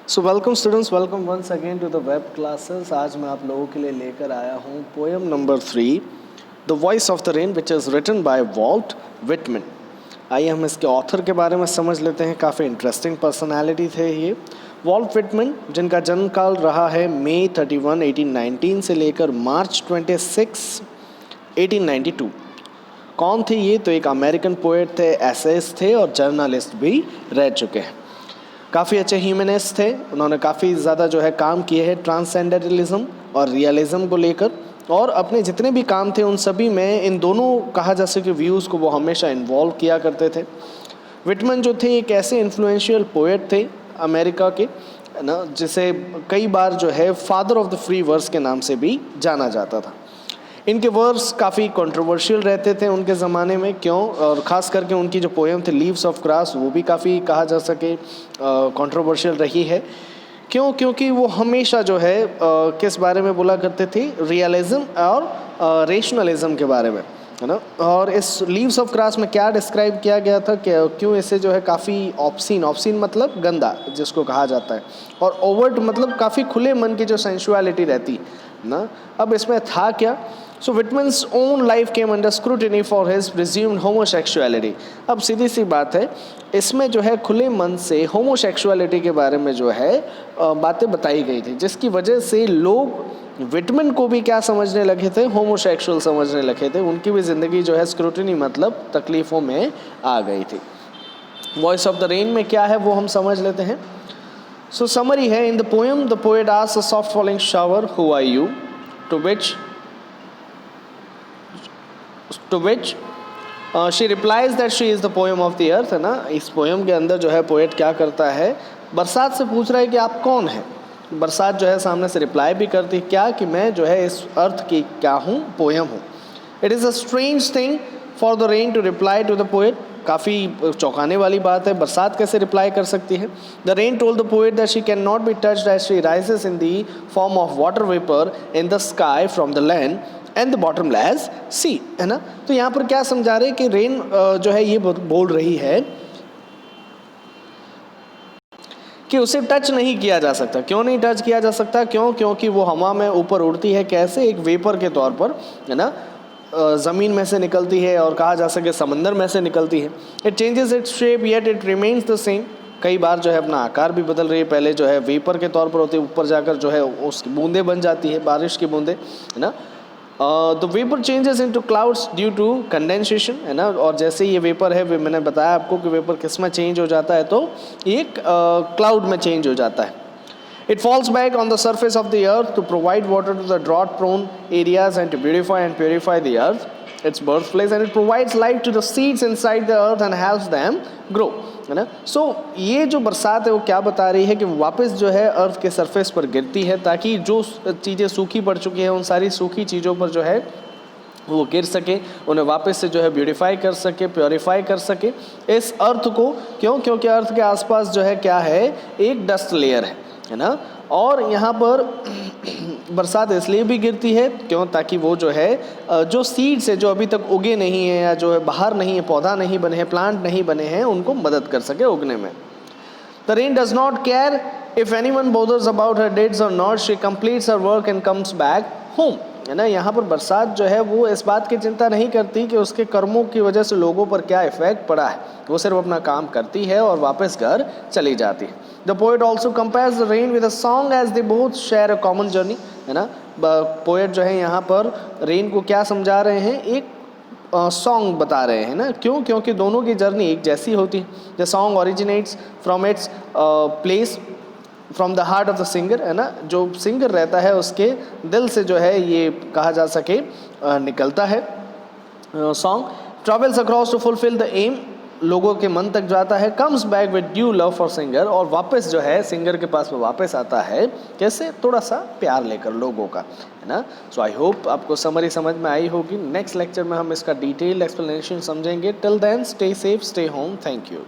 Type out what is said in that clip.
So welcome students, welcome once again to the web classes. आज मैं आप लोगों के लिए लेकर आया हूँ poem number 3, the voice of the rain, which is written by Walt Whitman. आइए हम इसके ऑथर के बारे में समझ लेते हैं। काफ़ी इंटरेस्टिंग पर्सनालिटी थे ये वॉल्ट विटमैन, जिनका जन्म काल रहा है मई 31, 1819 से लेकर मार्च 26, 1892। कौन थे ये? तो एक अमेरिकन पोएट थे, एसेइस्ट थे और जर्नलिस्ट भी रह चुके हैं। काफ़ी अच्छे ह्यूमनिस्ट थे। उन्होंने काफ़ी ज़्यादा जो है काम किए हैं ट्रांसेंडेंटलिज्म और रियलिज्म को लेकर, और अपने जितने भी काम थे उन सभी में इन दोनों कहा जा सके व्यूज़ को वो हमेशा इन्वॉल्व किया करते थे। विटमैन जो थे एक ऐसे इन्फ्लुएंशियल पोएट थे अमेरिका के, है ना, जिसे कई बार जो है father of the free verse के नाम से भी जाना जाता था। इनके वर्स काफ़ी कंट्रोवर्शियल रहते थे उनके ज़माने में। क्यों? और ख़ास करके उनकी जो पोएम थी लीव्स ऑफ ग्रास, वो भी काफ़ी कहा जा सके कंट्रोवर्शियल रही है। क्यों? क्योंकि वो हमेशा जो है किस बारे में बोला करते थे? रियलिज्म और रेशनलिज्म के बारे में, है ना। और इस लीव्स ऑफ ग्रास में क्या डिस्क्राइब किया गया था, क्यों इसे जो है काफ़ी ऑब्सीन मतलब गंदा जिसको कहा जाता है, और ओवर्ट मतलब काफ़ी खुले मन की जो सेंसुअलिटी रहती ना। अब इसमें था क्या? So Whitman's own life came under scrutiny for his presumed homosexuality. अब सीधी सी बात है, इसमें जो है खुले मन से होमोसेक्सुअलिटी के बारे में जो है बातें बताई गई थी, जिसकी वजह से लोग विटमैन को भी क्या समझने लगे थे? होमोसेक्सुअल समझने लगे थे। उनकी भी ज़िंदगी जो है स्क्रूटिनी मतलब तकलीफ़ों में आ गई थी। वॉइस ऑफ द रेन में क्या है वो हम समझ लेते हैं। सो समरी है, in the poem the poet asks a soft falling shower, who are you? To which she replies that she is the poem of the earth, है ना। इस पोएम के अंदर जो है पोएट क्या करता है? बरसात से पूछ रहा है कि आप कौन हैं। बरसात जो है सामने से रिप्लाई भी करती है क्या? कि मैं जो है इस अर्थ की क्या हूँ? पोएम हूँ। It is a strange thing for the rain to reply to the poet. काफ़ी चौंकाने वाली बात है, बरसात कैसे रिप्लाई कर सकती है? The rain told the poet that she can not be touched as she rises in the form of water vapour in the sky from the land and the bottomless sea, है ना। तो यहाँ पर क्या समझा रहे हैं कि रेन जो है ये बोल रही है कि उसे टच नहीं किया जा सकता। क्यों नहीं टच किया जा सकता? क्यों? क्योंकि वो हवा में ऊपर उड़ती है। कैसे? एक वेपर के तौर पर, है ना। ज़मीन में से निकलती है और कहा जा सके समंदर में से निकलती है। It changes its shape yet it remains the same. कई बार जो है अपना आकार भी बदल रही है। पहले जो है वेपर के तौर पर होती है, ऊपर जाकर जो है उसकी बूंदें बन जाती है, बारिश की बूंदें, है ना। The vapour changes into clouds due to condensation, है ना। और जैसे ये वेपर है, मैंने बताया आपको कि वेपर किस में चेंज हो जाता है, तो एक क्लाउड में चेंज हो जाता है। It falls back on the surface of the earth to provide water to the drought-prone areas and to beautify and purify the earth, its birthplace, and it provides life to the seeds inside the earth and helps them grow, है ना। सो ये जो बरसात है वो क्या बता रही है कि वापस जो है अर्थ के सरफेस पर गिरती है, ताकि जो चीज़ें सूखी पड़ चुकी हैं उन सारी सूखी चीज़ों पर जो है वो गिर सके, उन्हें वापस से जो है ब्यूटिफाई कर सके, प्योरीफाई कर सके इस अर्थ को। क्यों? क्योंकि अर्थ के आसपास जो है क्या है? एक डस्ट लेयर है ना। और यहाँ पर बरसात इसलिए भी गिरती है क्यों? ताकि वो जो है जो सीड्स है जो अभी तक उगे नहीं हैं, या जो है बाहर नहीं है, पौधा नहीं बने हैं, प्लांट नहीं बने हैं, उनको मदद कर सके उगने में। The rain does not care if anyone bothers about her deeds or not. She completes her work and comes back home, है ना। यहाँ पर बरसात जो है वो इस बात की चिंता नहीं करती कि उसके कर्मों की वजह से लोगों पर क्या इफेक्ट पड़ा है। वो सिर्फ अपना काम करती है और वापस घर चली जाती है। The poet also compares the rain with a song as they both share a common journey, है ना। पोएट जो है यहाँ पर रेन को क्या समझा रहे हैं? एक सॉन्ग बता रहे हैं ना। क्यों? क्योंकि दोनों की जर्नी एक जैसी होती है। The song originates from its place from the heart of the singer, है ना। जो सिंगर रहता है उसके दिल से जो है ये कहा जा सके निकलता है। Song travels across to fulfil the aim, लोगों के मन तक जाता है। Comes back with due love for singer, और वापस जो है सिंगर के पास में वापस आता है कैसे? थोड़ा सा प्यार लेकर लोगों का, है ना। सो आई होप आपको समरी समझ में आई होगी। नेक्स्ट लेक्चर में हम इसका डिटेल एक्सप्लेनेशन समझेंगे। Till then stay safe, stay home, thank you.